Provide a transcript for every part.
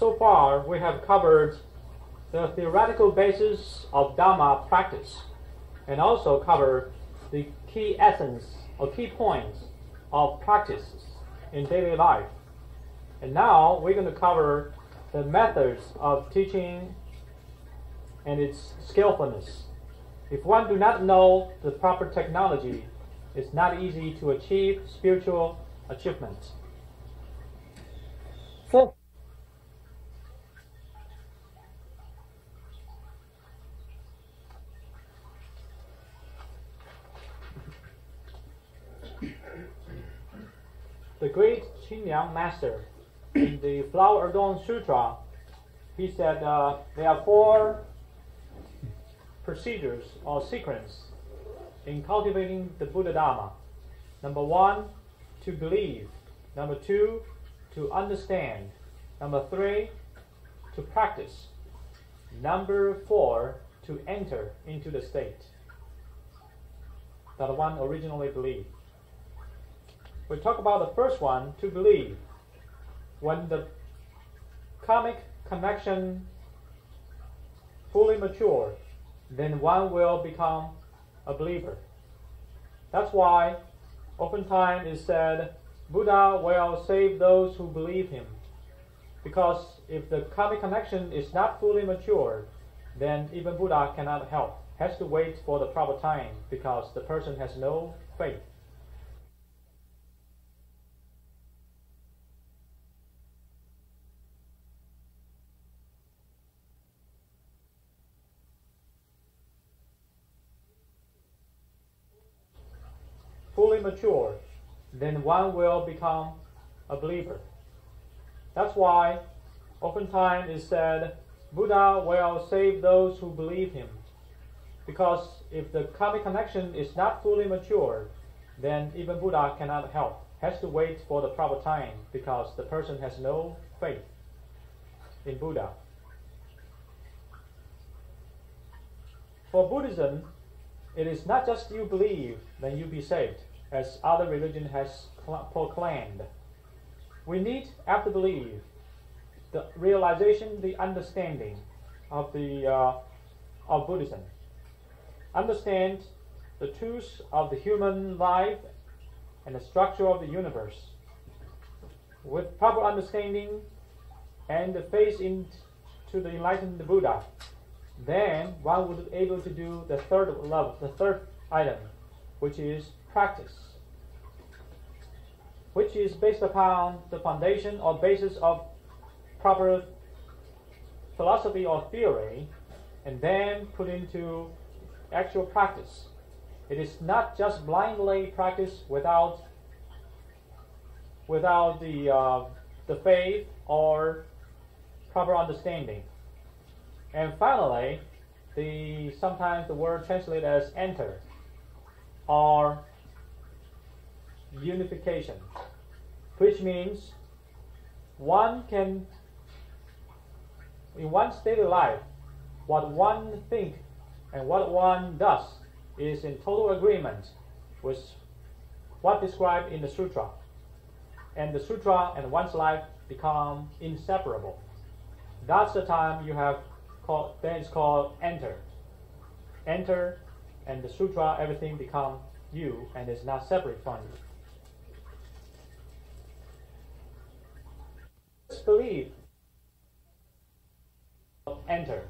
So far, we have covered the theoretical basis of Dhamma practice and also covered the key essence or key points of practices in daily life. And now we're going to cover the methods of teaching and its skillfulness. If one do not know the proper technology, it's not easy to achieve spiritual achievement. The great Chinyang master, in the Flower Adorned Sutra, he said there are 4 procedures or sequence in cultivating the Buddha Dharma. Number 1, to believe. Number 2, to understand. Number 3, to practice. Number 4, to enter into the state that one originally believed. We talk about the first one, to believe. When the karmic connection fully mature, then one will become a believer. That's why oftentimes it's said, Buddha will save those who believe him. Because if the karmic connection is not fully matured, then even Buddha cannot help. Has to wait for the proper time because the person has no faith. Fully mature, then one will become a believer. That's why oftentimes it's said, Buddha will save those who believe him. Because if the karmic connection is not fully matured, then even Buddha cannot help. Has to wait for the proper time because the person has no faith in Buddha. For Buddhism, it is not just you believe, then you be saved, as other religion has proclaimed. We need, after belief, the realization, the understanding of Buddhism. Understand the truth of the human life and the structure of the universe. With proper understanding and the faith into the enlightened Buddha, then one would be able to do the third item, which is practice, which is based upon the foundation or basis of proper philosophy or theory, and then put into actual practice. It is not just blindly practice without the faith or proper understanding. And finally, sometimes the word translated as enter or unification, which means one can, in one's daily life, what one thinks and what one does is in total agreement with what described in the sutra. And the sutra and one's life become inseparable. That's the time you have then it's called enter. Enter, and the sutra, everything become you and is not separate from you. This belief, enter,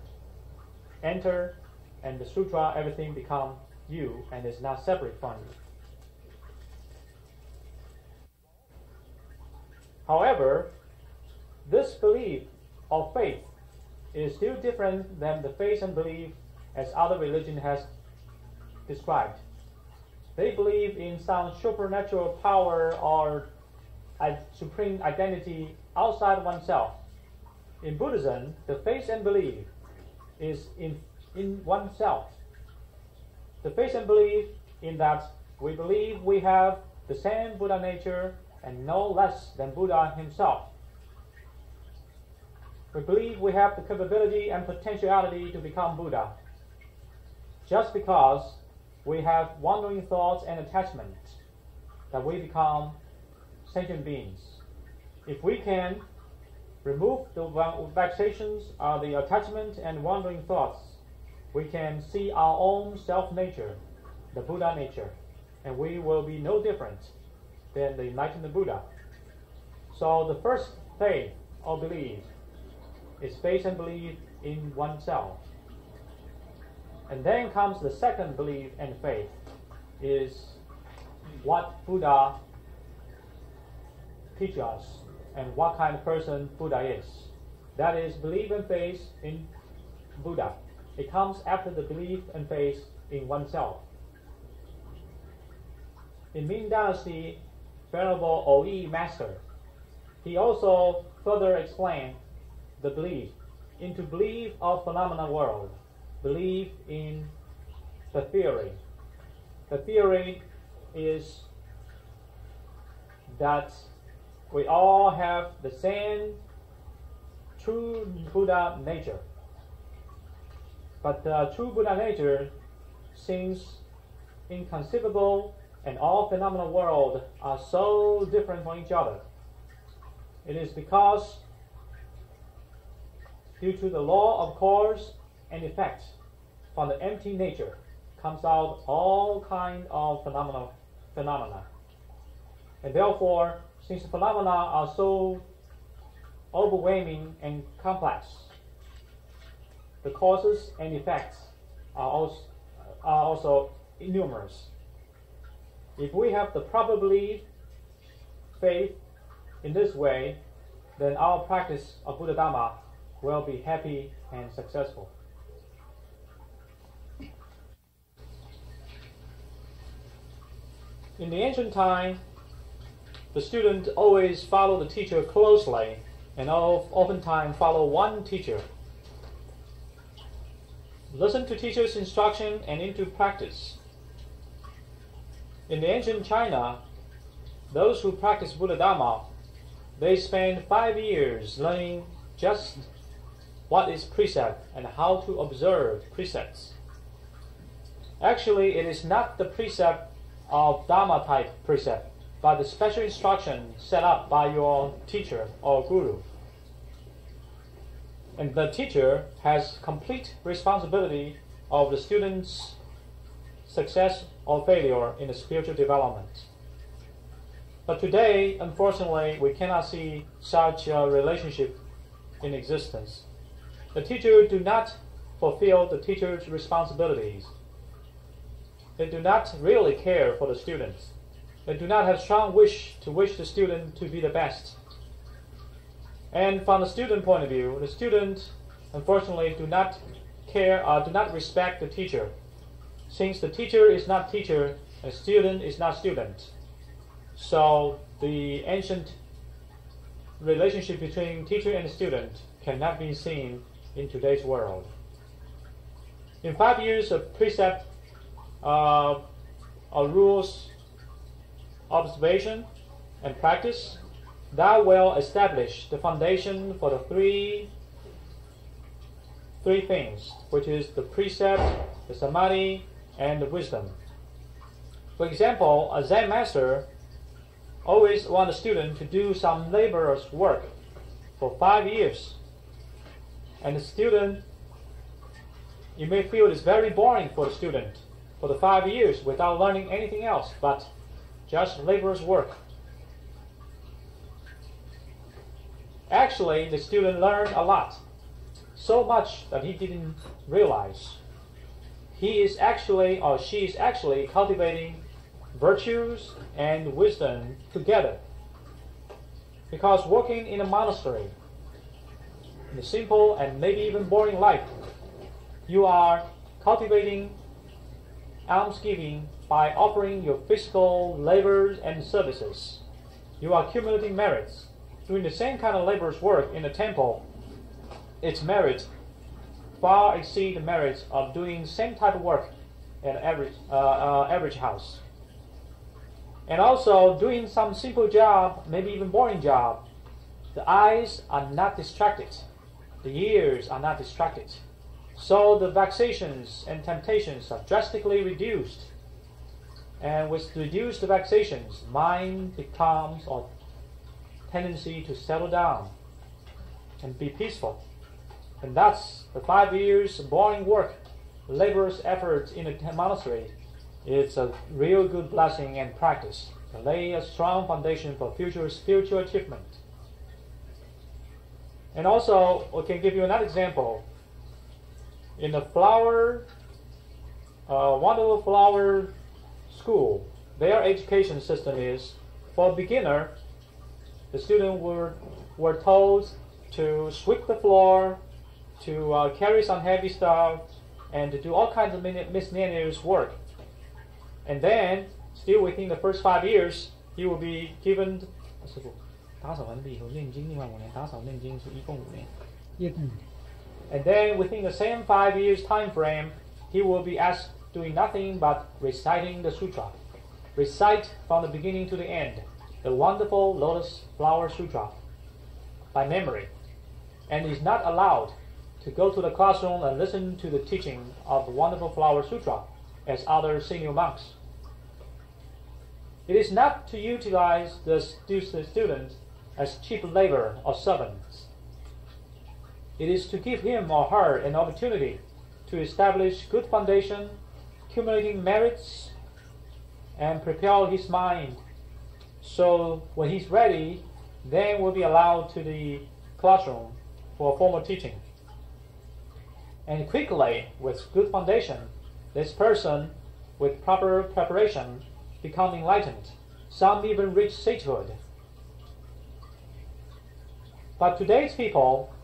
and the sutra, everything become you and is not separate from you. However, this belief or faith is still different than the faith and belief as other religion has described. They believe in some supernatural power or a supreme identity outside oneself. In Buddhism, the faith and belief is in oneself. The faith and belief in that we believe we have the same Buddha nature and no less than Buddha himself. We believe we have the capability and potentiality to become Buddha. Just because we have wandering thoughts and attachments, that we become sentient beings. If we can remove the vexations, the attachment and wandering thoughts, we can see our own self-nature, the Buddha nature, and we will be no different than the enlightened Buddha. So the first faith or belief is faith and belief in oneself. And then comes the second belief and faith, is what Buddha teaches us and what kind of person Buddha is. That is, belief and faith in Buddha. It comes after the belief and faith in oneself. In Ming Dynasty, Venerable O-Yi Master, he also further explained the belief into belief of phenomena world, belief in the theory. The theory is that we all have the same true Buddha nature. But the true Buddha nature seems inconceivable, and all phenomena world are so different from each other. It is because, due to the law of cause and effect, from the empty nature comes out all kind of phenomena. And therefore, since the phenomena are so overwhelming and complex, the causes and effects are also numerous. If we have the proper belief, faith in this way, then our practice of Buddha Dhamma will be happy and successful. In the ancient time, the student always follow the teacher closely and oftentimes follow one teacher. Listen to teacher's instruction and into practice. In the ancient China, those who practice Buddha Dhamma, they spend 5 years learning just what is precept and how to observe precepts. Actually, it is not the precept of Dhamma type precept, but the special instruction set up by your teacher or guru. And the teacher has complete responsibility of the student's success or failure in the spiritual development. But today, unfortunately, we cannot see such a relationship in existence. The teacher do not fulfill the teacher's responsibilities. They do not really care for the students. They do not have strong wish the student to be the best. And from the student point of view, the student, unfortunately, do not respect the teacher. Since the teacher is not teacher, and student is not student. So the ancient relationship between teacher and student cannot be seen in today's world. In 5 years of precept, rules, observation, and practice, that will establish the foundation for the three things, which is the precept, the samadhi, and the wisdom. For example, a Zen master always wants a student to do some laborious work for 5 years. And the student, you may feel it's very boring for the student for the 5 years without learning anything else but just laborious work. Actually, the student learned a lot, so much that he didn't realize. He is actually, or she is actually cultivating virtues and wisdom together. Because working in a monastery, in a simple and maybe even boring life, you are cultivating almsgiving by offering your physical labors and services. You are accumulating merits. Doing the same kind of laborious work in the temple, its merit far exceed the merits of doing same type of work at average house. And also doing some simple job, maybe even boring job, the eyes are not distracted, the ears are not distracted. So the vexations and temptations are drastically reduced. And with reduced vexations, mind becomes or tendency to settle down. and be peaceful. And that's the 5 years boring work, laborious effort in a monastery. It's a real good blessing and practice to lay a strong foundation for future spiritual achievement. And also, I can give you another example. In the wonderful flower school, their education system is, for a beginner, the students were told to sweep the floor, to carry some heavy stuff, and to do all kinds of miscellaneous work. And then, still within the first 5 years, he will be given. 打扫完毕以后念经，另外5年打扫念经是一共5年。And then within the same 5 years time frame, he will be asked doing nothing but reciting the sutra. Recite from the beginning to the end the wonderful Lotus Flower Sutra by memory, and is not allowed to go to the classroom and listen to the teaching of the wonderful Flower Sutra as other senior monks. It is not to utilize the student as cheap labor or servants. It is to give him or her an opportunity to establish good foundation, accumulating merits, and prepare his mind. So when he's ready, then will be allowed to the classroom for formal teaching. And quickly, with good foundation, this person, with proper preparation, become enlightened. Some even reach sainthood. But today's people,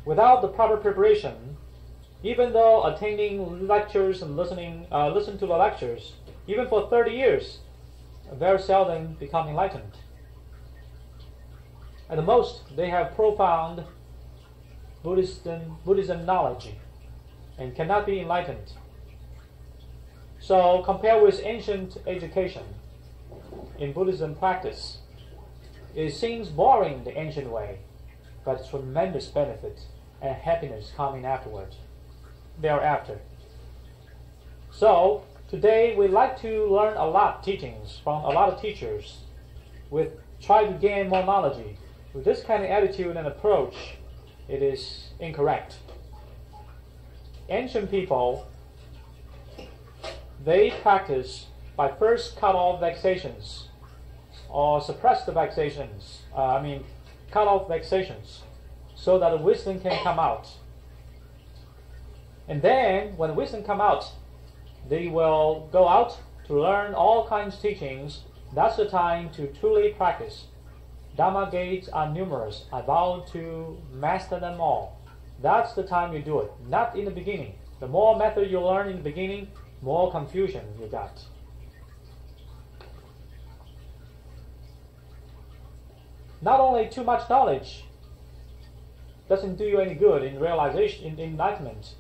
without the proper preparation, even though attending lectures and listen to the lectures, even for 30 years, very seldom become enlightened. At the most, they have profound Buddhism knowledge and cannot be enlightened. So, compared with ancient education in Buddhism practice, it seems boring the ancient way, but tremendous benefit and happiness coming thereafter. So, today we like to learn a lot of teachings from a lot of teachers, try to gain more knowledge. With this kind of attitude and approach, it is incorrect. Ancient people, they practice by first cut off vexations or suppress the vexations. Cut off vexations so that the wisdom can come out. And then, when wisdom come out, they will go out to learn all kinds of teachings. That's the time to truly practice. Dhamma gates are numerous. I vow to master them all. That's the time you do it, not in the beginning. The more method you learn in the beginning, more confusion you got. Not only too much knowledge doesn't do you any good in realization, in enlightenment.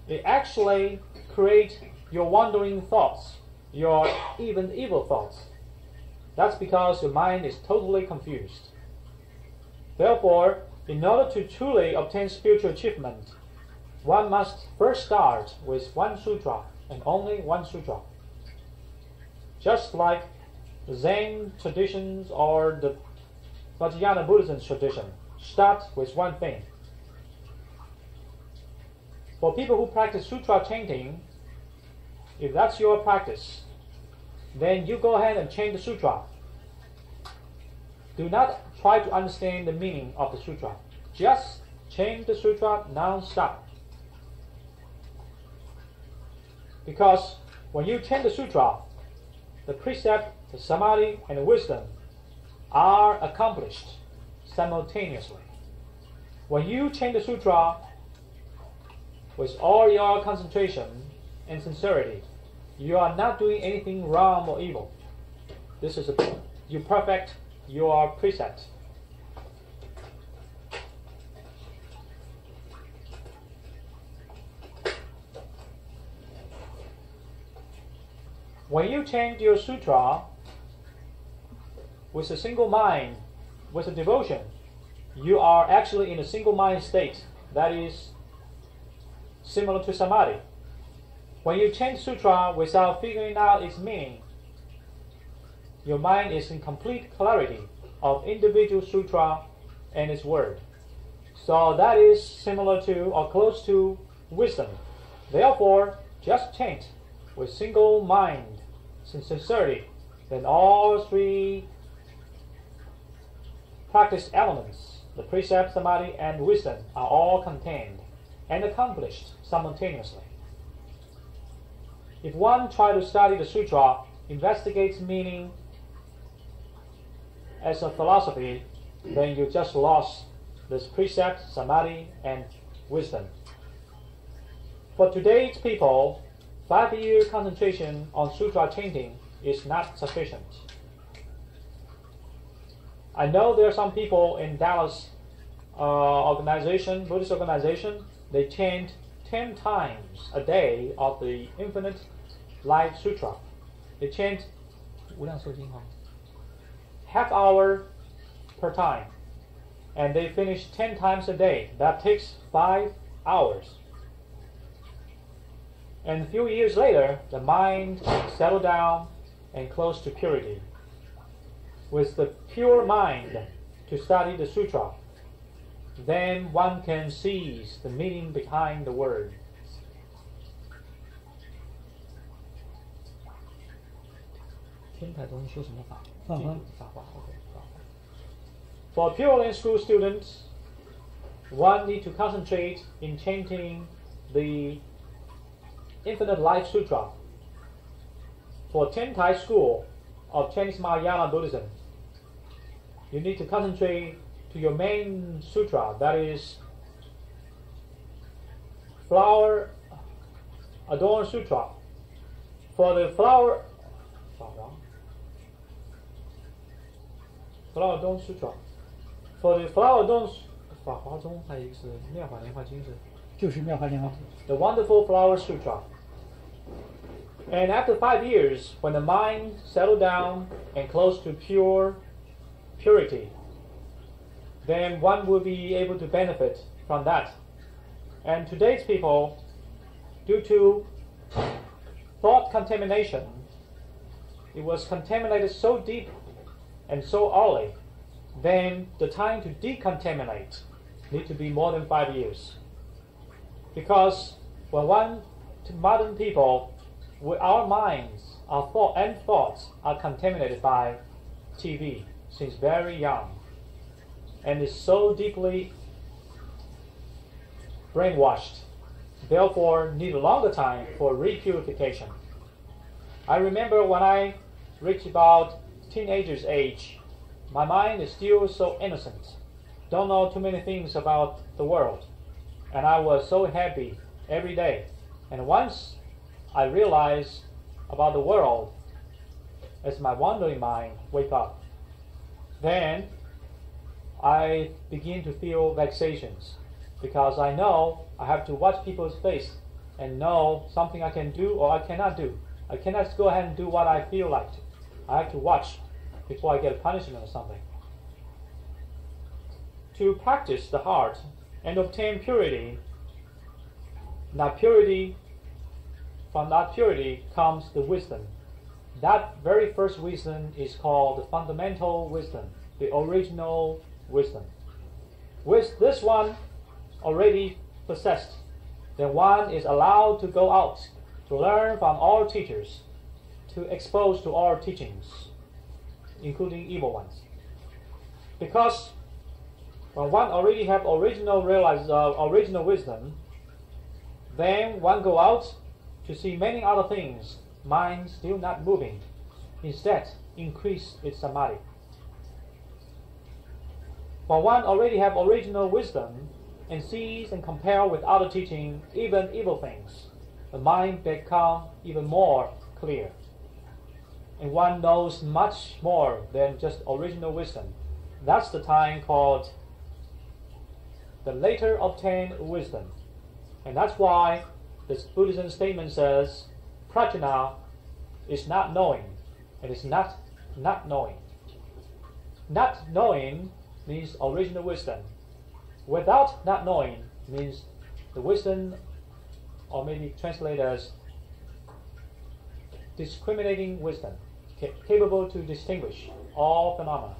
It actually creates your wandering thoughts, your even evil thoughts. That's because your mind is totally confused. Therefore, in order to truly obtain spiritual achievement, one must first start with one sutra and only one sutra. Just like the Zen traditions or the Vajrayana Buddhism tradition, start with one thing. For people who practice sutra chanting, if that's your practice, then you go ahead and chant the sutra. Do not try to understand the meaning of the sutra. Just chant the sutra non-stop. Because when you chant the sutra, the precept, the samadhi, and the wisdom are accomplished simultaneously. When you chant the sutra with all your concentration and sincerity, you are not doing anything wrong or evil. You perfect your precept. When you chant your sutra with a single mind, with a devotion, you are actually in a single mind state that is similar to samadhi. When you chant sutra without figuring out its meaning, your mind is in complete clarity of individual sutra and its word. So that is similar to or close to wisdom. Therefore, just chant with single mind, sincerity, then all three practice elements, the precept, samadhi, and wisdom, are all contained and accomplished simultaneously. If one tries to study the sutra, investigates meaning as a philosophy, then you just lost this precept, samadhi, and wisdom. For today's people, 5-year concentration on sutra chanting is not sufficient. I know there are some people in Dallas Buddhist organization, they chant 10 times a day of the Infinite Life Sutra. They chant half hour per time, and they finish 10 times a day. That takes 5 hours. And a few years later, the mind settled down and close to purity. With the pure mind to study the sutra, then one can seize the meaning behind the word. For Pure Land School students, one need to concentrate in chanting the Infinite Life Sutra. For Tentai School of Chinese Mahayana Buddhism, you need to concentrate to your main sutra, that is Flower Adorned Sutra. For the Flower Adorned Sutra, for the Flower Adorned the Wonderful Flower Sutra. And after 5 years, when the mind settled down and close to purity, then one will be able to benefit from that. And today's people, due to thought contamination, it was contaminated so deep and so early, then the time to decontaminate need to be more than 5 years. Because when modern people, with our minds, our thoughts are contaminated by TV since very young, and is so deeply brainwashed, therefore need a longer time for repurification. I remember when I reached about teenager's age, my mind is still so innocent, don't know too many things about the world, and I was so happy every day. And once I realized about the world, as my wandering mind wake up, then I begin to feel vexations, because I know I have to watch people's face and know something I can do or I cannot do. I cannot go ahead and do what I feel like to. I have to watch before I get a punishment or something. To practice the heart and obtain purity, from that purity comes the wisdom. That very first wisdom is called the fundamental wisdom, the original wisdom. With this one already possessed, then one is allowed to go out to learn from all teachers, to expose to all teachings, including evil ones. Because when one already have original wisdom, then one go out to see many other things, mind still not moving. Instead, increase its samadhi. When one already have original wisdom and sees and compare with other teaching, even evil things, the mind become even more clear. And one knows much more than just original wisdom. That's the time called the later obtained wisdom. And that's why this Buddhism statement says, prajna is not knowing. It is not knowing. Not knowing means original wisdom. Without not knowing means the wisdom, or maybe translate as discriminating wisdom, capable to distinguish all phenomena.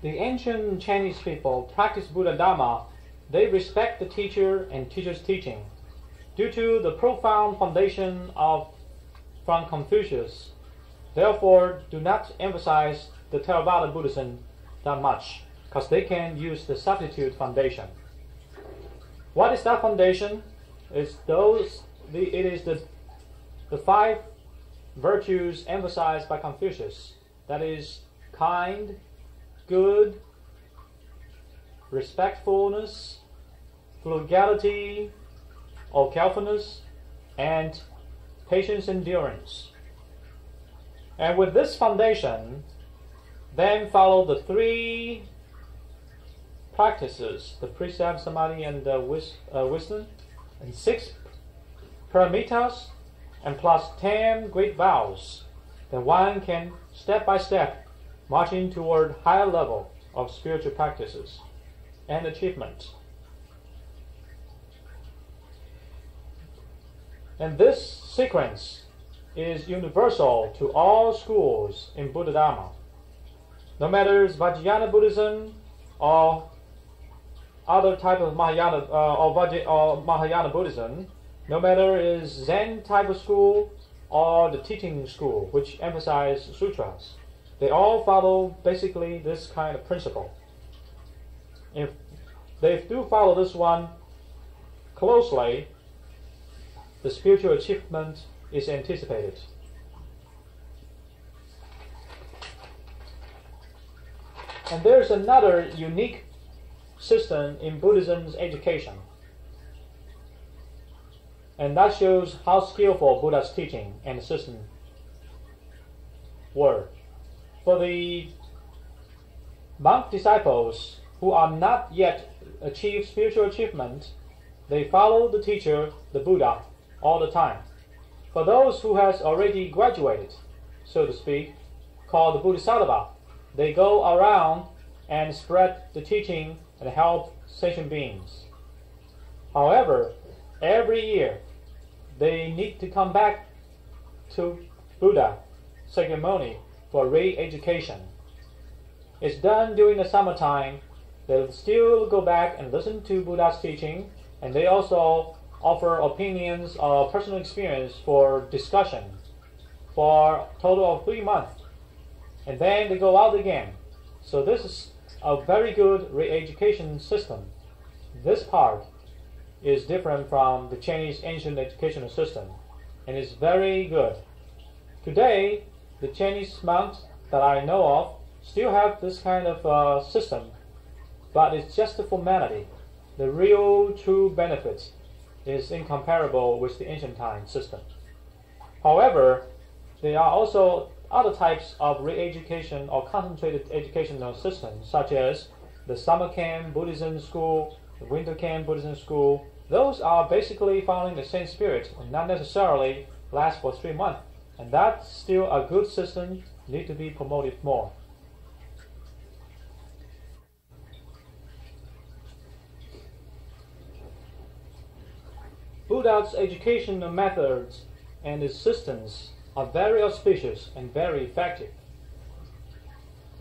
the ancient Chinese people practice Buddha Dharma, they respect the teacher and teacher's teaching. Due to the profound foundation from Confucius, therefore do not emphasize the Theravada Buddhism that much, because they can use the substitute foundation. What is that foundation? It is the 5 virtues emphasized by Confucius. That is kind, good, respectfulness, frugality, or carefulness, and patience, endurance. And with this foundation, then follow the 3 practices, the precept, samadhi, and wisdom, and 6 paramitas, and plus 10 great vows. Then one can step by step marching toward higher level of spiritual practices and achievement. And this sequence is universal to all schools in Buddha Dharma. No matter it's Vajrayana Buddhism or other type of Mahayana or Mahayana Buddhism, no matter is Zen type of school or the teaching school, which emphasize sutras, they all follow basically this kind of principle. If they do follow this one closely, the spiritual achievement is anticipated. And there's another unique system in Buddhism's education. And that shows how skillful Buddha's teaching and system were. For the monk disciples who are not yet achieved spiritual achievement, they follow the teacher, the Buddha, all the time. For those who has already graduated, so to speak, called the Bodhisattva, they go around and spread the teaching and help sentient beings. However, every year they need to come back to Buddha ceremony for re-education. It's done during the summertime. They'll still go back and listen to Buddha's teaching, and they also offer opinions or personal experience for discussion for a total of 3 months. And then they go out again. So this is a very good re-education system. This part is different from the Chinese ancient educational system, and is very good. Today, the Chinese monks that I know of still have this kind of system, but it's just a formality. The real true benefit is incomparable with the ancient time system. However, there are also other types of re-education or concentrated educational systems, such as the summer camp Buddhism school, the winter camp Buddhism school. Those are basically following the same spirit and not necessarily last for 3 months. And that's still a good system, need to be promoted more. Buddha's educational methods and his systems are very auspicious and very effective.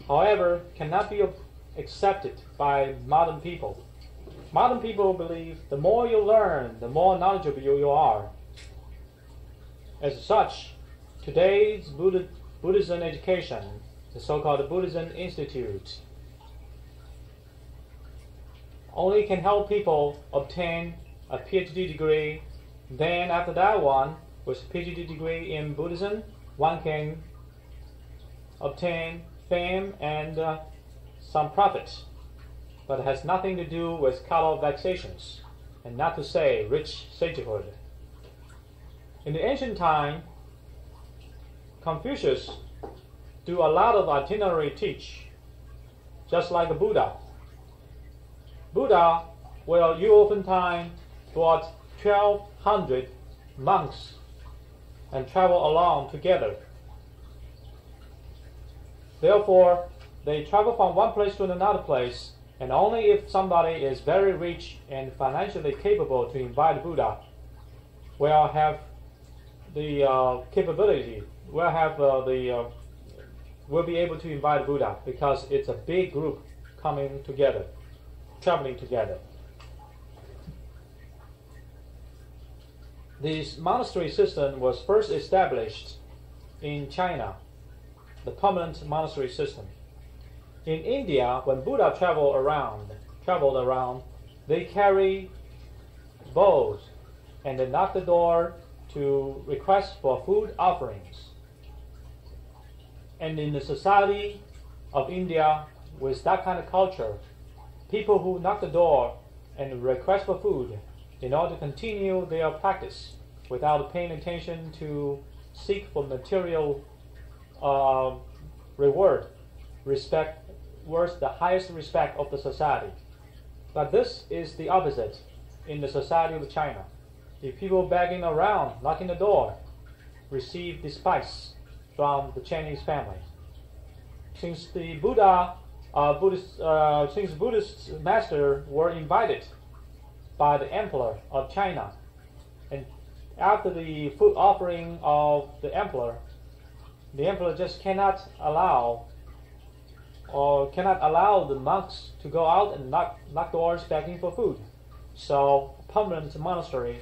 However, cannot be accepted by modern people. Modern people believe the more you learn, the more knowledgeable you are. As such, today's Buddhism education, the so-called Buddhism Institute, only can help people obtain a PhD degree. Then after that one, with PhD degree in Buddhism, one can obtain fame and some profit, but it has nothing to do with cut-off vexations, and not to say rich sagehood. In the ancient time, Confucius do a lot of itinerary teach, just like the Buddha. Buddha, well, you oftentimes brought 1,200 monks and travel along together. Therefore, they travel from one place to another place, and only if somebody is very rich and financially capable to invite Buddha will have the capability, will be able to invite Buddha, because it's a big group coming together, traveling together. This monastery system was first established in China, the permanent monastery system. In India, when Buddha traveled around, they carry bowls and they knock the door to request for food offerings. And in the society of India, with that kind of culture, people who knock the door and request for food in order to continue their practice without paying attention to seek for material reward, respect, worth the highest respect of the society. But this is the opposite in the society of China. If people begging around, knocking the door, receive despise from the Chinese family. Since the Buddhist masters were invited by the emperor of China, and after the food offering of the emperor just cannot allow the monks to go out and knock doors begging for food. So a permanent monastery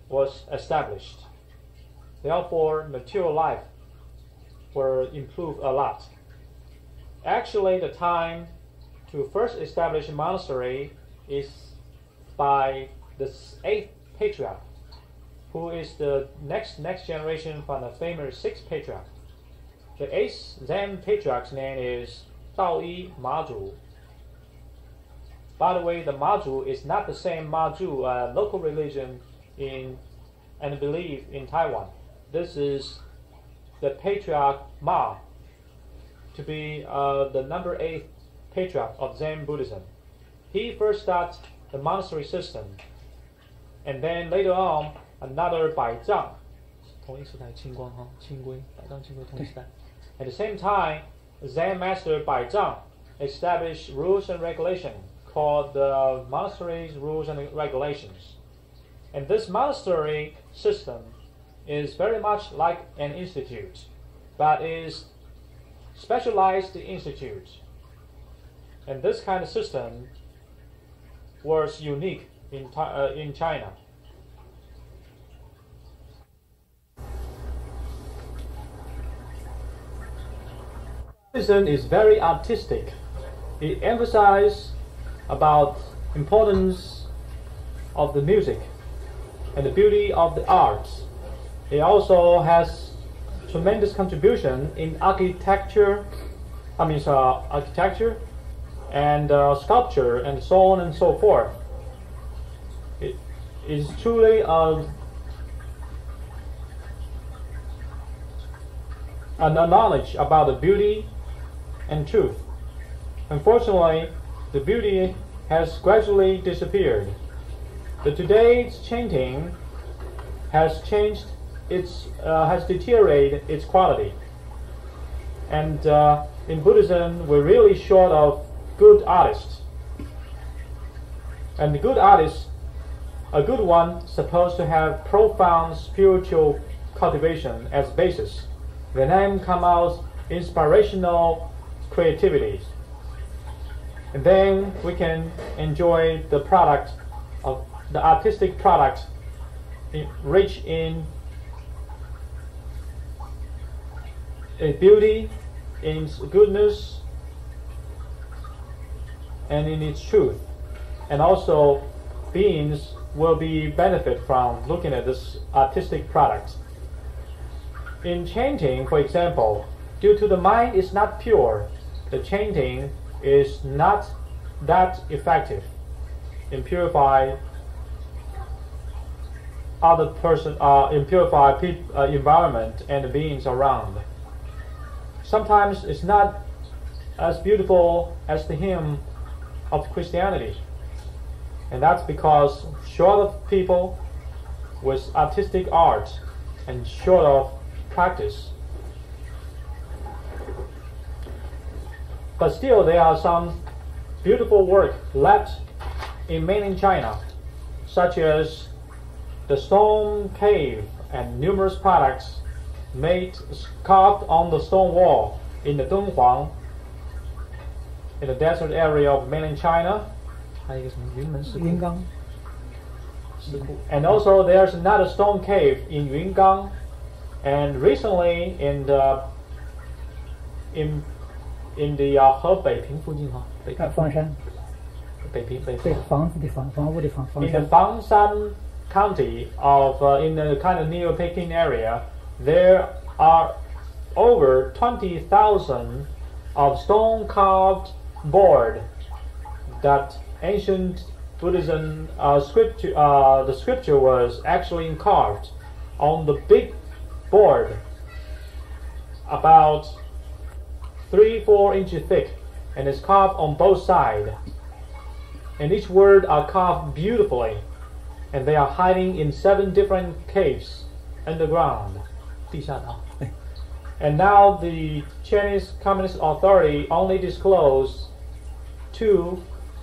was established. Therefore, material life were improved a lot. Actually, the time to first establish a monastery is by the 8th patriarch, who is the next generation from the famous 6th patriarch. The 8th Zen patriarch's name is Daoyi Maju. By the way, the Maju is not the same Maju, local religion and belief in Taiwan. This is the patriarch Ma, to be the number 8th patriarch of Zen Buddhism. He first started the monastery system, and then later on another 百丈, 同一时代清光哈清规百丈清规同一时代. At the same time, Zen master 百丈 established rules and regulations called the monastery's rules and regulations. And this monastery system is very much like an institute, but is specialized institute. And this kind of system was unique in China. Buddhism is very artistic. It emphasizes about importance of the music and the beauty of the arts. It also has tremendous contribution in architecture and sculpture and so on and so forth. It is truly a knowledge about the beauty and truth. Unfortunately, the beauty has gradually disappeared. But today's chanting has deteriorated its quality. And in Buddhism, we're really short of good artists. And the good artist, a good one, supposed to have profound spiritual cultivation as basis. Then come out inspirational creativity. And then we can enjoy the product of the artistic product rich in beauty, in its goodness, and in its truth. And also beings will be benefit from looking at this artistic product. In chanting, for example, due to the mind is not pure, the chanting is not that effective in purify environment and the beings around. Sometimes it's not as beautiful as the hymn of Christianity, and that's because short of people with artistic art and short of practice. But still, there are some beautiful work left in mainland China, such as the stone cave and numerous products carved on the stone wall in the Dunhuang. in the desert area of mainland China. 还有一个什么云门石窟？云冈 And also there's another stone cave in Yungang. And recently in the 河北平附近哈，房山，北平对房子的房屋的房 In 山 the Fangshan County of in the kind of near Peking area, there are over 20,000 of stone carved board that ancient Buddhism scripture, the scripture was actually carved on the big board, about 3-4 inches thick, and it's carved on both sides. And each word are carved beautifully, and they are hiding in 7 different caves underground. 地下的啊。 And now the Chinese Communist Authority only disclosed 2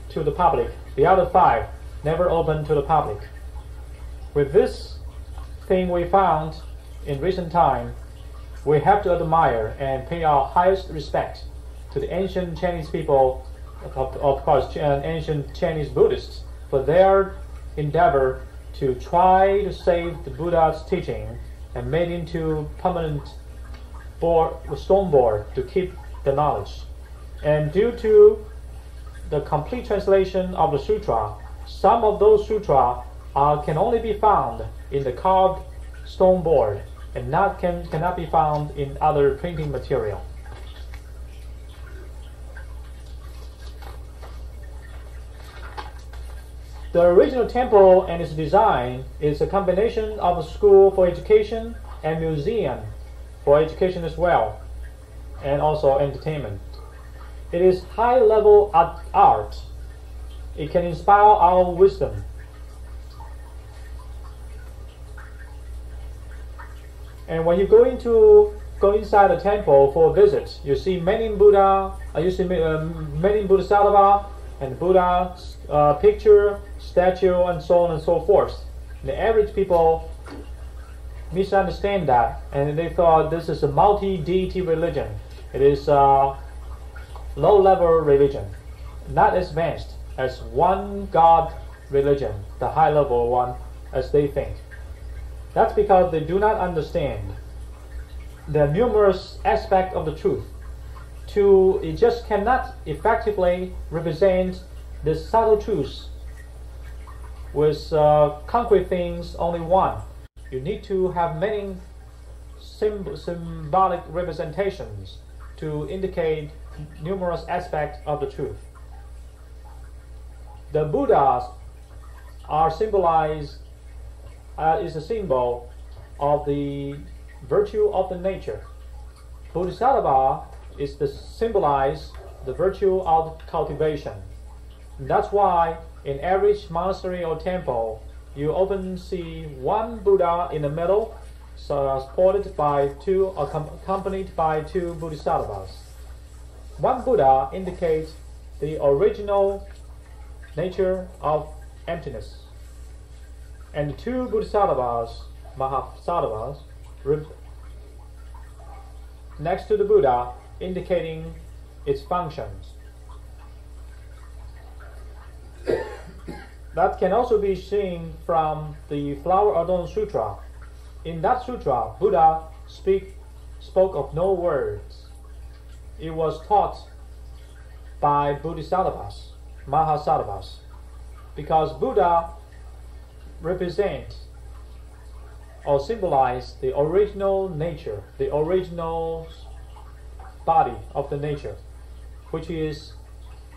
to the public. The other 5 never opened to the public. With this thing we found in recent time, we have to admire and pay our highest respect to the ancient Chinese people, of course, ancient Chinese Buddhists, for their endeavor to try to save the Buddha's teaching and made into permanent stone board to keep the knowledge. And due to the complete translation of the sutra, some of those sutra can only be found in the carved stone board and cannot be found in other printing material. The original temple and its design is a combination of a school for education and museum for education as well, and also entertainment. It is high-level art. It can inspire our wisdom. And when you go inside the temple for a visit, you see many Buddha, many Bodhisattva and Buddha picture, statue, and so on and so forth. The average people misunderstand that, and they thought this is a multi-deity religion. It is a low-level religion, not as advanced as one God religion, the high-level one, as they think. That's because they do not understand the numerous aspects of the truth. It just cannot effectively represent the subtle truths with concrete things only one. You need to have many symbolic representations to indicate numerous aspects of the truth. The Buddhas are symbolized is a symbol of the virtue of the nature. Bodhisattva is to symbolize the virtue of cultivation. And that's why in every monastery or temple, you often see one Buddha in the middle, supported by accompanied by 2 Bodhisattvas. One Buddha indicates the original nature of emptiness, and 2 Bodhisattvas, Mahasattvas, next to the Buddha, indicating its functions. That can also be seen from the Flower Adorned Sutra. In that sutra, Buddha spoke of no words. It was taught by Bodhisattvas, Mahasattvas, because Buddha represent or symbolize the original nature, the original body of the nature, which is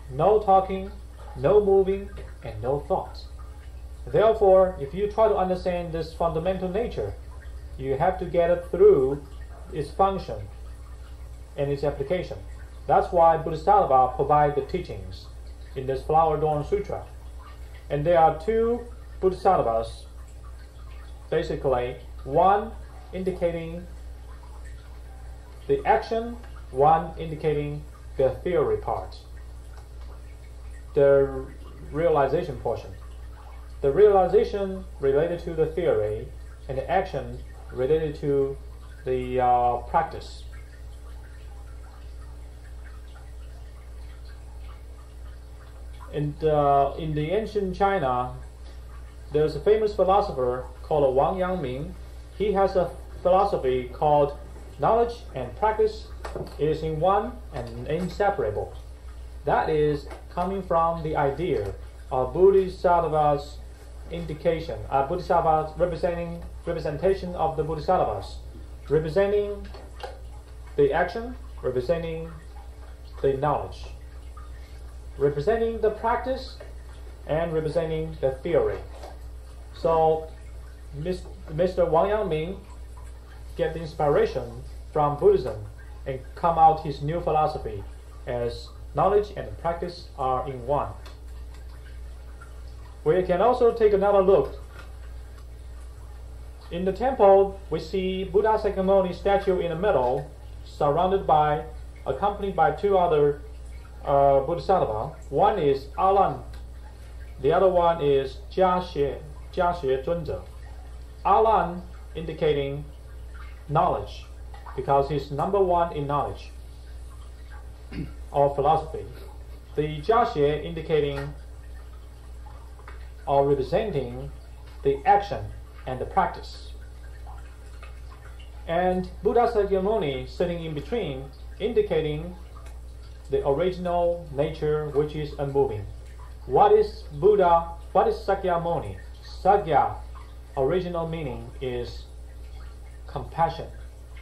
no talking, no moving, and no thoughts. Therefore, if you try to understand this fundamental nature, you have to get it through its function and its application. That's why Bodhisattva provide the teachings in this Flower Adorned Sutra. And there are 2 Bodhisattvas, basically, one indicating the action, one indicating the theory part, the realization portion. The realization related to the theory, and the action related to the practice. in the ancient China, there's a famous philosopher called Wang Yangming. He has a philosophy called knowledge and practice is in one and inseparable. That is coming from the idea of Bodhisattva's indication, Bodhisattva's representation of the Bodhisattvas, representing the action, representing the knowledge, representing the practice, and representing the theory. So Mr. Wang Yangming get the inspiration from Buddhism and come out his new philosophy as knowledge and practice are in one. We can also take another look. In the temple, we see Buddha Sakyamuni statue in the middle, accompanied by two other Bodhisattvas. One is Alan, the other one is Jiaxue Zunze. Alan indicating knowledge, because he's number one in knowledge or philosophy. The Jiaxue indicating or representing the action and the practice. And Buddha Sakyamuni sitting in between, indicating the original nature which is unmoving. What is Buddha? What is Sakyamuni? Sakya, original meaning is compassion,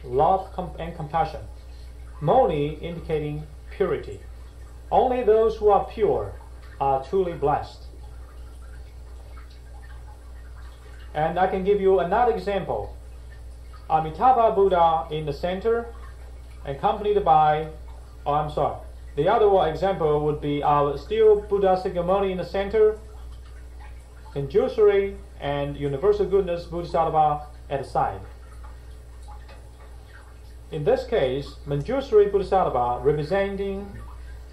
love and compassion. Moni indicating purity. Only those who are pure are truly blessed. And I can give you another example. Amitabha Buddha in the center, accompanied by, the other example would be still Buddha Sakyamuni in the center, Manjushri and Universal Goodness Bodhisattva at the side. In this case, Manjushri Bodhisattva representing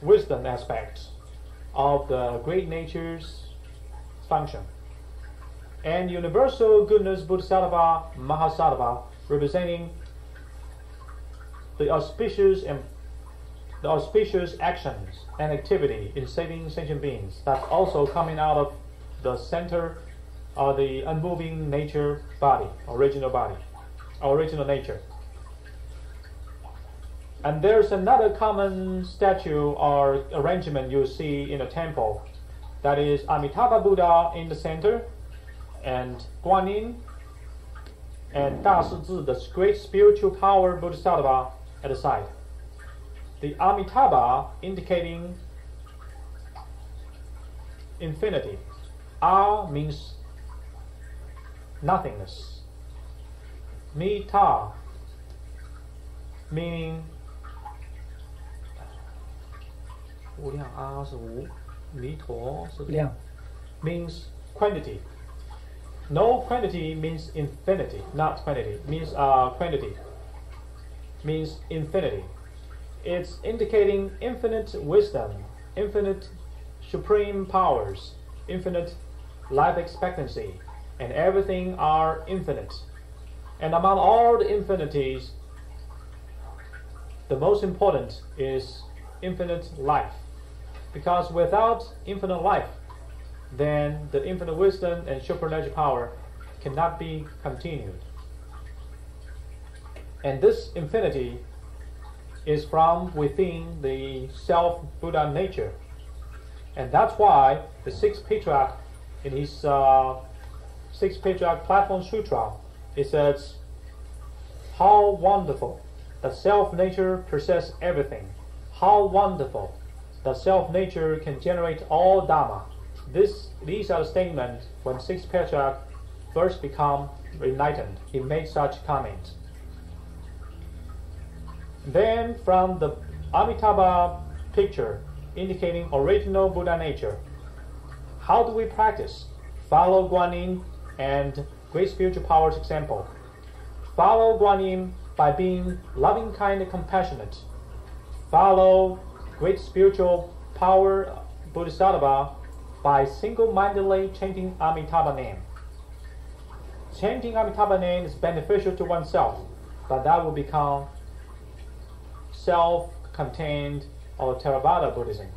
wisdom aspects of the great nature's function, and Universal Goodness Bodhisattva Mahasattva representing the auspicious actions and activity in saving sentient beings that's also coming out of the center of the unmoving nature body, original nature. And there's another common statue or arrangement you see in a temple, that is Amitabha Buddha in the center and Guanyin and Da Si Zi, the great spiritual power Bodhisattva, at the side. The Amitabha indicating infinity. A means nothingness. Mita meaning 无量阿是无，弥陀是量 means quantity. No quantity means infinity, not quantity. Means quantity means infinity. It's indicating infinite wisdom, infinite supreme powers, infinite life expectancy, and everything are infinite. And among all the infinities, the most important is infinite life. Because without infinite life, then the infinite wisdom and supernatural power cannot be continued. And this infinity is from within the self-Buddha nature. And that's why the sixth patriarch, in his sixth patriarch platform sutra, it says, how wonderful the self-nature possesses everything. How wonderful the self-nature can generate all Dharma. These are the statements when sixth patriarch first become enlightened. He made such comments. Then from the Amitabha picture indicating original Buddha nature, how do we practice? Follow Guanyin and great spiritual powers example. Follow Guanyin by being loving, kind, and compassionate. Follow great spiritual power Bodhisattva by single-mindedly chanting Amitabha name. Chanting Amitabha name is beneficial to oneself, but that will become self-contained or Theravada Buddhism.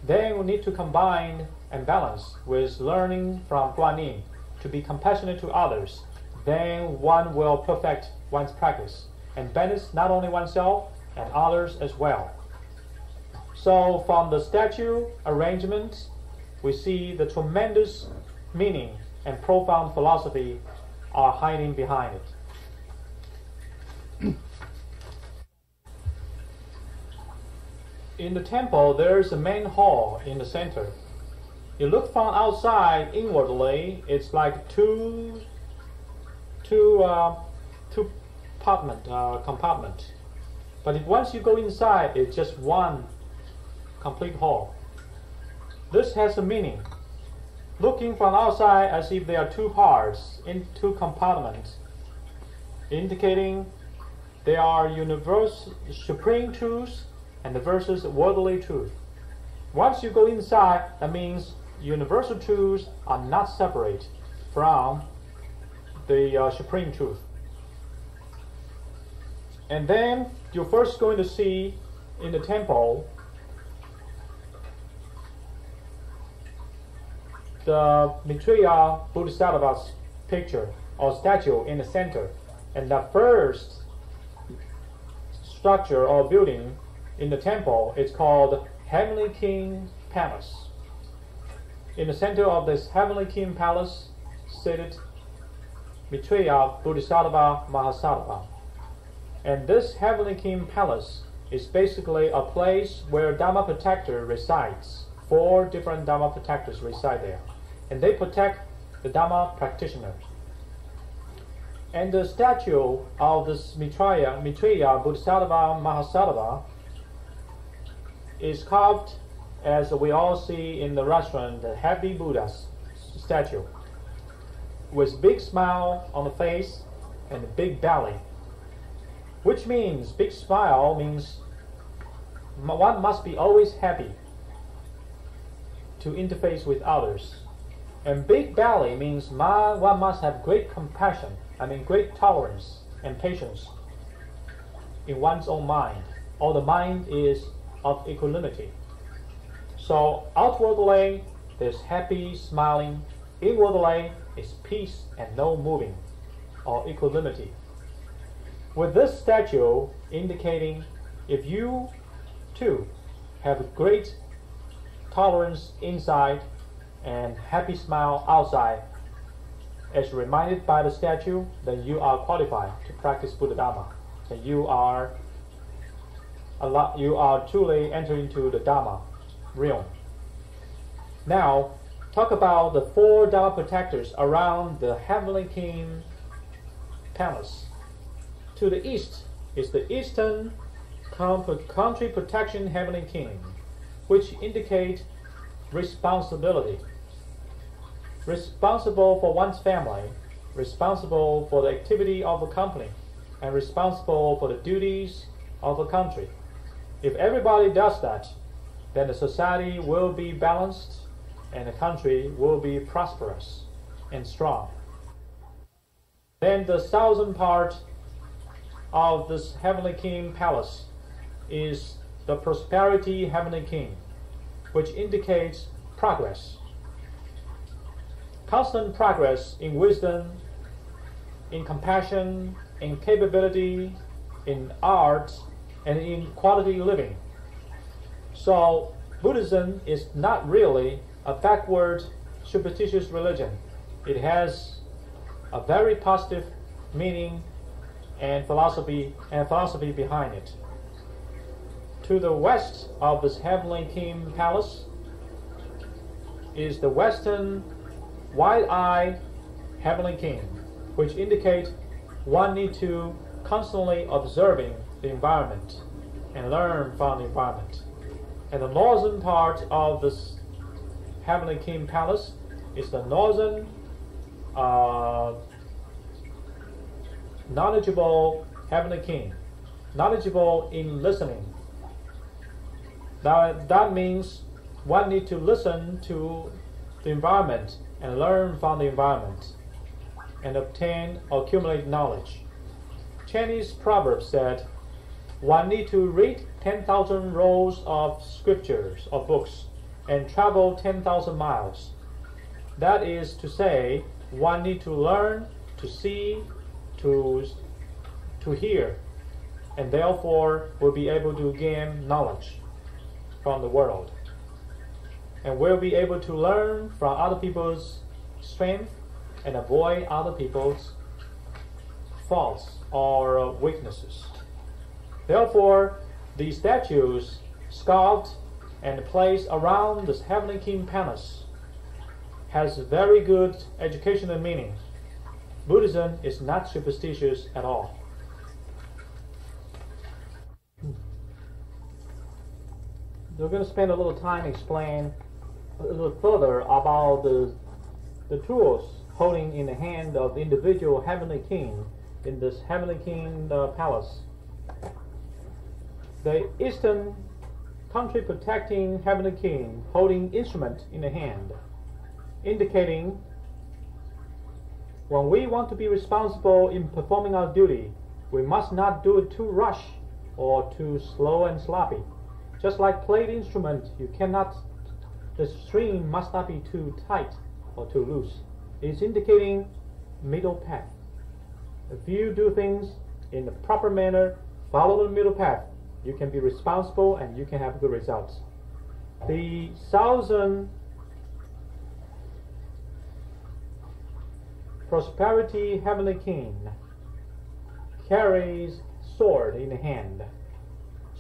then we need to combine and balance with learning from Guanyin to be compassionate to others. Then one will perfect one's practice and benefit not only oneself and others as well. So from the statue arrangement, we see the tremendous meaning and profound philosophy are hiding behind it. In the temple, there is a main hall in the center. You look from outside inwardly, it's like two compartment. But if once you go inside, it's just one complete hall. This has a meaning. Looking from outside as if there are two parts in two compartments, indicating there are universal supreme truths and versus worldly truth. Once you go inside, that means universal truths are not separate from the supreme truth. And then you're first going to see in the temple the Maitreya Bodhisattva's picture or statue in the center. And the first structure or building in the temple is called Heavenly King Palace. In the center of this Heavenly King Palace seated Maitreya Bodhisattva Mahasattva. And this Heavenly King Palace is basically a place where Dharma Protector resides. 4 different Dharma Protectors reside there. And they protect the Dharma practitioner. And the statue of this Maitreya Bodhisattva Mahasattva is carved, as we all see in the restaurant, the Happy Buddha statue, with big smile on the face and a big belly. Which means, big smile means one must be always happy to interface with others. And big belly means one must have great compassion, great tolerance and patience in one's own mind, or the mind is of equanimity. So outwardly, there's happy, smiling. Inwardly, is peace and no moving, or equanimity. With this statue indicating if you too have great tolerance inside and happy smile outside, as reminded by the statue, then you are qualified to practice Buddha Dharma. And you are truly entering into the Dharma realm. Now, talk about the 4 Dharma protectors around the Heavenly King Palace. To the east is the Eastern Country Protection Heavenly King, which indicate responsibility. Responsible for one's family, responsible for the activity of a company, and responsible for the duties of a country. If everybody does that, then the society will be balanced and the country will be prosperous and strong. Then the southern part of this Heavenly King Palace is the Prosperity Heavenly King, which indicates progress. Constant progress in wisdom, in compassion, in capability, in art, and in quality living. So Buddhism is not really a backward, superstitious religion. It has a very positive meaning and philosophy behind it. To the west of this Heavenly King Palace is the Western Wide-Eyed Heavenly King, which indicate one need to constantly observing the environment and learn from the environment. And the northern part of this Heavenly King Palace is the northern knowledgeable Heavenly King, knowledgeable in listening. That means one need to listen to the environment and learn from the environment and accumulate knowledge. Chinese proverb said, one need to read 10,000 rolls of scriptures or books and travel 10,000 miles. That is to say, one need to learn, to see, to hear, and therefore will be able to gain knowledge from the world, and will be able to learn from other people's strength and avoid other people's faults or weaknesses. Therefore, the statues sculpted and placed around the Heavenly King Palace has very good educational meaning. Buddhism is not superstitious at all. We're going to spend a little time explain a little further about the tools holding in the hand of the individual Heavenly King in this Heavenly King Palace. The Eastern country protecting Heavenly King holding instrument in the hand, indicating when we want to be responsible in performing our duty, we must not do it too rush or too slow and sloppy. Just like played instrument, the string must not be too tight or too loose. It's indicating middle path. If you do things in the proper manner, follow the middle path, you can be responsible and you can have good results. The Southern Prosperity Heavenly King carries sword in the hand.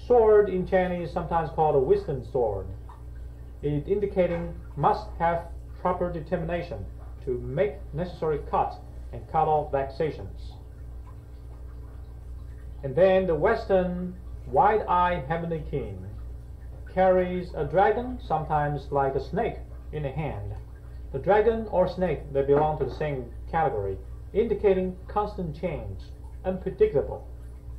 Sword in Chinese is sometimes called a wisdom sword. It indicating must have proper determination to make necessary cut and cut off vexations. And then the Western wide-eyed Heavenly King carries a dragon, sometimes like a snake, in a hand. The dragon or snake, they belong to the same category, indicating constant change, unpredictable.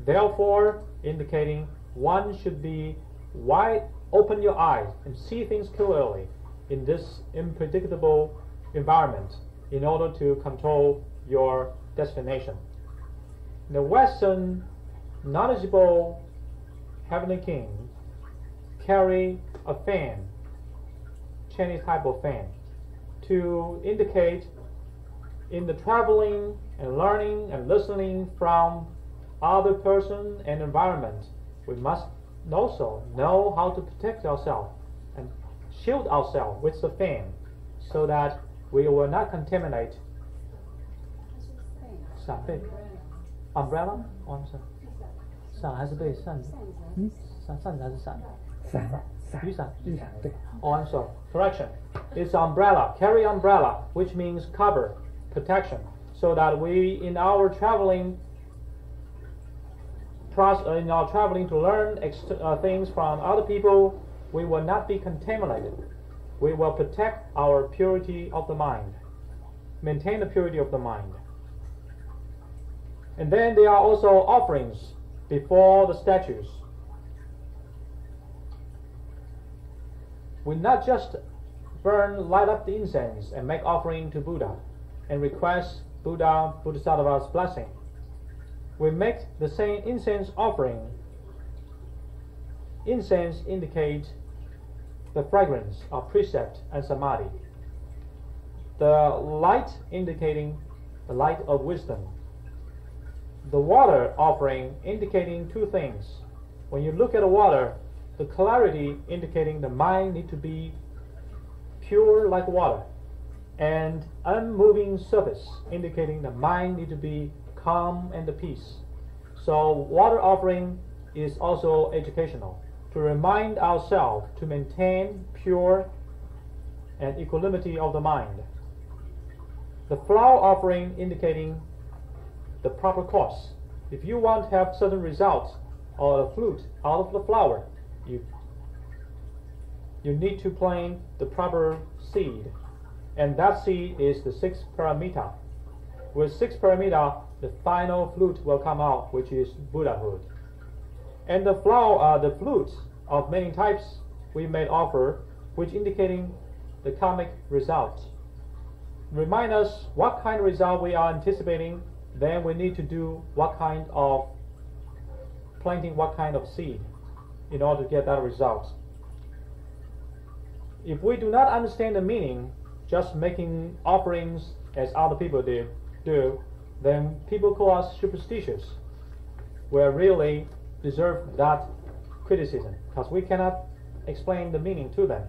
Therefore, indicating one should be wide, open your eyes and see things clearly in this unpredictable environment in order to control your destination. The Western knowledgeable Heavenly King carry a fan, Chinese type of fan, to indicate in the traveling and learning and listening from other person and environment, we must also know how to protect ourselves and shield ourselves with the fan so that we will not contaminate. 伞被 umbrella 伞还是被扇子？扇子还是伞？雨伞。对。 Oh, I'm sorry. Correction. It's umbrella. Carry umbrella, which means cover, protection, so that we, in our traveling to learn things from other people, we will not be contaminated. We will protect our purity of the mind, maintain the purity of the mind. And then there are also offerings before the statues. We not just light up the incense and make offering to Buddha and request Bodhisattva's blessing. We make the same incense offering. Incense indicates the fragrance of precept and samadhi. The light indicating the light of wisdom. The water offering indicating two things. When you look at the water, the clarity indicating the mind need to be pure like water, and unmoving surface indicating the mind need to be calm and peace. So water offering is also educational, to remind ourselves to maintain pure and equanimity of the mind. The flower offering indicating the proper course. If you want to have certain results or a fruit out of the flower, you need to plant the proper seed, and that seed is the 6 paramita. With 6 paramita, the final fruit will come out, which is Buddhahood. And the fruits of many types we may offer, which indicating the karmic results. Remind us what kind of result we are anticipating, then we need to do planting what kind of seed in order to get that result. If we do not understand the meaning, just making offerings as other people do, then people call us superstitious. We really deserve that criticism because we cannot explain the meaning to them.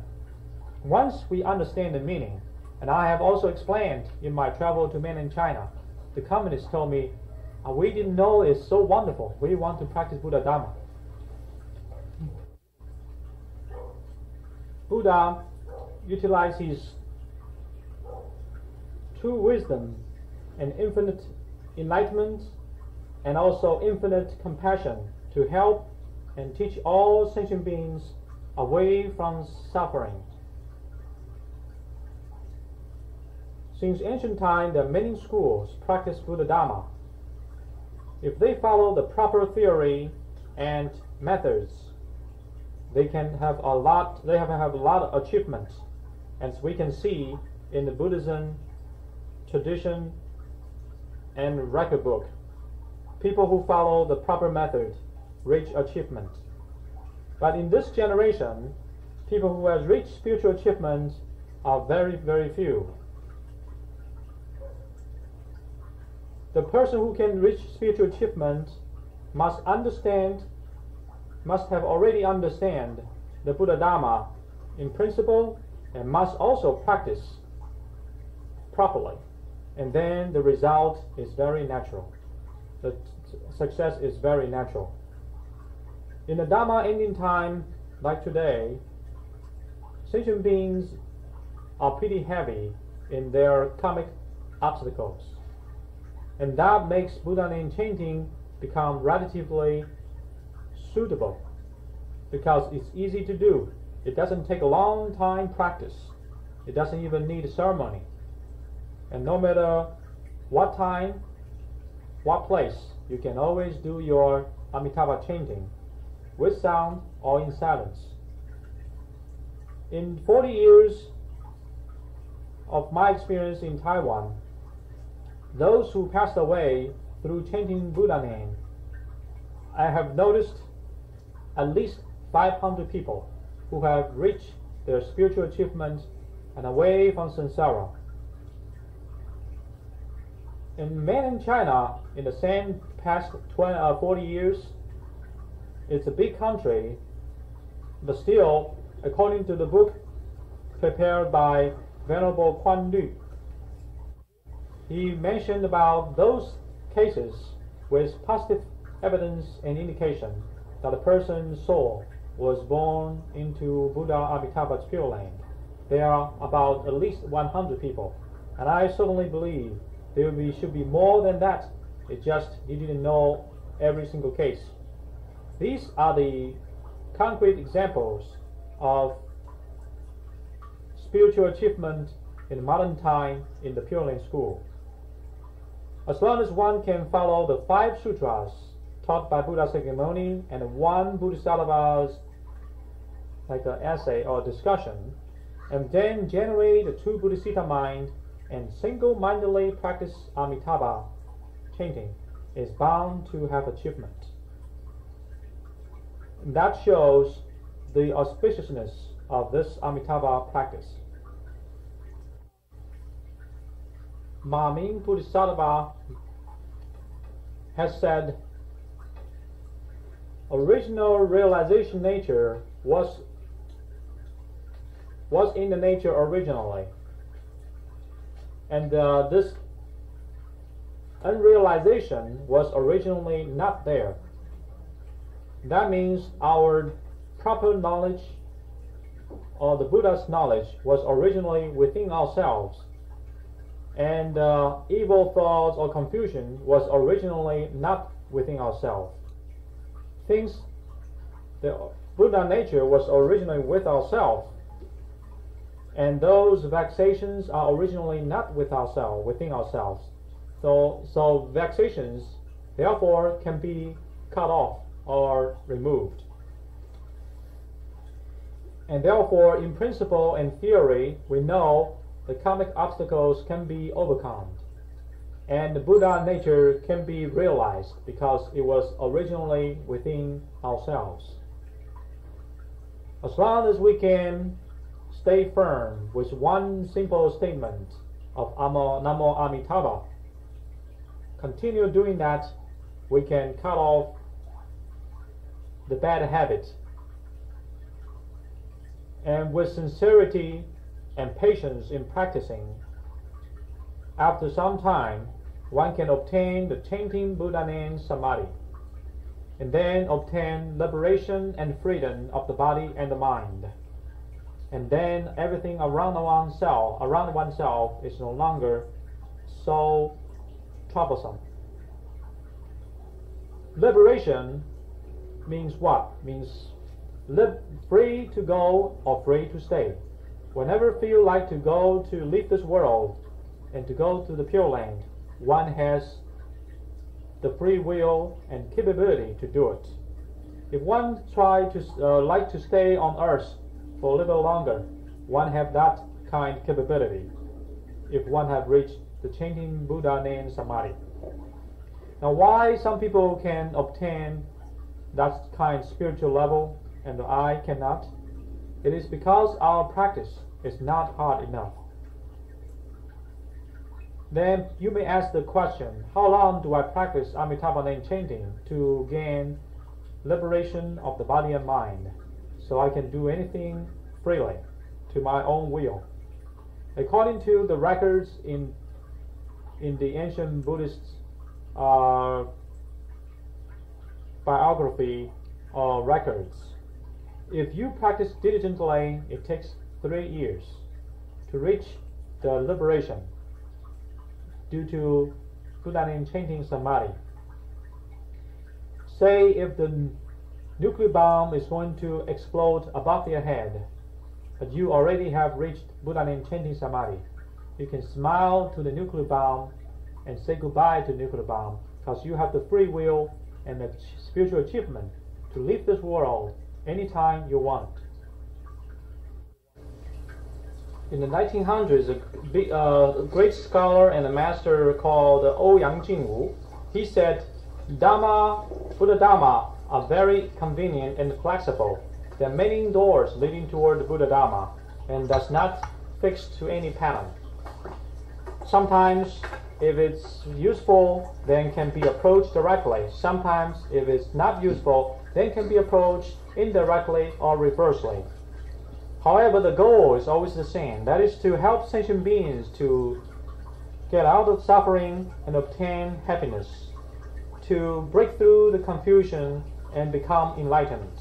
Once we understand the meaning, and I have also explained in my travel to mainland China, the communists told me, we didn't know it's so wonderful. We want to practice Buddha Dharma. Buddha utilized his true wisdom and infinite enlightenment and also infinite compassion to help and teach all sentient beings away from suffering. Since ancient time, there are many schools practice Buddha Dharma. If they follow the proper theory and methods, they can have a lot. They have a lot of achievements, as we can see in the Buddhism tradition and record book. People who follow the proper method reach achievement. But in this generation, people who have reached spiritual achievement are very, very few. The person who can reach spiritual achievement must have already understand the Buddha Dharma in principle and must also practice properly. And then the result is very natural. The success is very natural. In the Dharma ending time, like today, sentient beings are pretty heavy in their karmic obstacles. And that makes Buddha name chanting become relatively suitable because it's easy to do. It doesn't take a long time practice. It doesn't even need a ceremony. And no matter what time, what place, you can always do your Amitabha chanting with sound or in silence. In 40 years of my experience in Taiwan, those who passed away through chanting Buddha name, I have noticed at least 500 people who have reached their spiritual achievement and away from samsara. In mainland China, in the same past 40 years, it's a big country, but still, according to the book prepared by Venerable Kuan Lu, he mentioned about those cases with positive evidence and indication that a person's soul was born into Buddha Amitabha's Pure Land. There are about at least 100 people, and I certainly believe there should be more than that. It just you didn't know every single case. These are the concrete examples of spiritual achievement in modern time in the Pure Land school. As long as one can follow the 5 sutras taught by Buddha Sakyamuni and 1 Bodhisattva's like an essay or discussion, and then generate the 2 Bodhisattva mind and single-mindedly practice Amitabha chanting, is bound to have achievement. That shows the auspiciousness of this Amitabha practice. Ma Ming Bodhisattva has said, original realization nature was in the nature originally, and this unrealization was originally not there. That means our proper knowledge, or the Buddha's knowledge, was originally within ourselves, and evil thoughts or confusion was originally not within ourselves. Things, the Buddha nature was originally with ourselves, and those vexations are originally not with ourselves, within ourselves. So vexations, therefore, can be cut off or removed. And therefore, in principle and theory, we know the karmic obstacles can be overcome, and the Buddha nature can be realized because it was originally within ourselves. As long as we can stay firm with one simple statement of Namo Amitabha, continue doing that, we can cut off the bad habit. And with sincerity and patience in practicing, after some time, one can obtain the chanting Buddha name Samadhi, and then obtain liberation and freedom of the body and the mind. And then everything around oneself is no longer so troublesome. Liberation means what? Means free to go or free to stay. Whenever feel like to leave this world and to go to the Pure Land, one has the free will and capability to do it. If one try to like to stay on earth for a little longer, one have that kind of capability if one have reached the chanting Buddha name Samadhi. Now, why some people can obtain that kind of spiritual level and I cannot? It is because our practice is not hard enough. Then you may ask the question, how long do I practice Amitabha name chanting to gain liberation of the body and mind, so I can do anything freely to my own will? According to the records in the ancient Buddhist biography or records, if you practice diligently, it takes 3 years to reach the liberation due to Buddha name chanting Samadhi. Say if the nuclear bomb is going to explode above your head, but you already have reached Buddha name chanting Samadhi, you can smile to the nuclear bomb and say goodbye to nuclear bomb, because you have the free will and the spiritual achievement to leave this world anytime you want. In the 1900s, a great scholar and a master called Ouyang Jingwu, he said, Buddha Dharma are very convenient and flexible. There are many doors leading toward the Buddha Dharma and does not fix to any pattern. Sometimes, if it's useful, then can be approached directly. Sometimes, if it's not useful, then can be approached indirectly or reversely. However, the goal is always the same. That is to help sentient beings to get out of suffering and obtain happiness, to break through the confusion and become enlightened.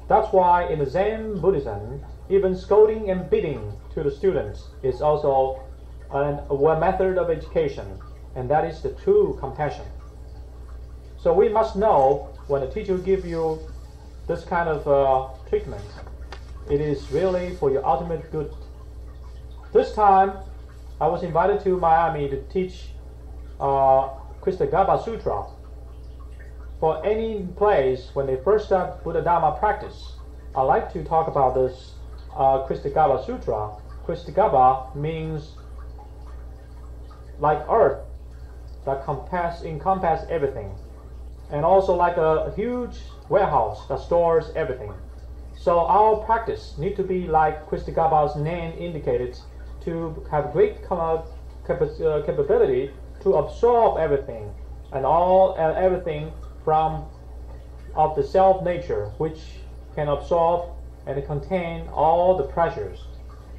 That's why in the Zen Buddhism, even scolding and beating to the students is also a method of education, and that is the true compassion. So we must know when a teacher gives you this kind of treatment, it is really for your ultimate good. This time, I was invited to Miami to teach Kristagarbha Sutra. For any place when they first start Buddha Dharma practice, I like to talk about this Kristagarbha Sutra. Kristagarbha means like earth that encompass everything, and also like a huge warehouse that stores everything. So our practice need to be like Kristagarbha's name indicated, to have great capability to absorb everything and everything from of the self nature, which can absorb and contain all the pressures.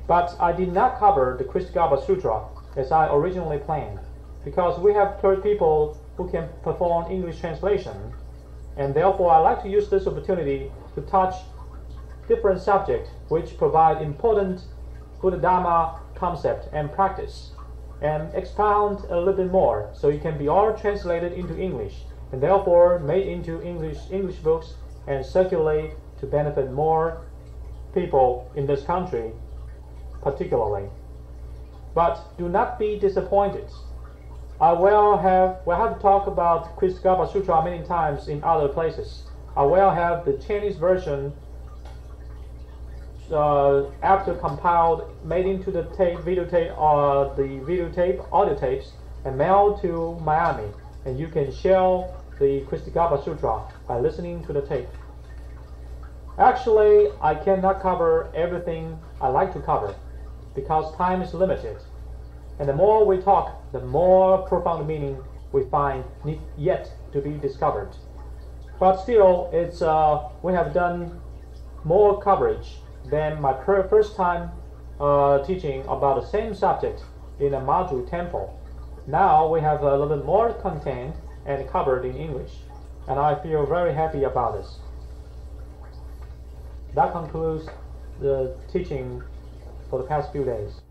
But I did not cover the Kristagarbha Sutra as I originally planned, because we have people who can perform English translation, and therefore I like to use this opportunity to touch different subjects which provide important Buddha Dharma concept and practice, and expound a little bit more, so it can be all translated into English, and therefore made into English books and circulate to benefit more people in this country particularly. But do not be disappointed. I will have talked about Kristagarbha Sutra many times in other places. I will have the Chinese version after compiled, made into the videotape, audio tapes, and mailed to Miami, and you can share the Kristagarbha Sutra by listening to the tape. Actually, I cannot cover everything I like to cover because time is limited. And the more we talk, the more profound meaning we find need yet to be discovered. But still, we have done more coverage than my first time teaching about the same subject in a Maju temple. Now we have a little bit more content and covered in English, and I feel very happy about this. That concludes the teaching for the past few days.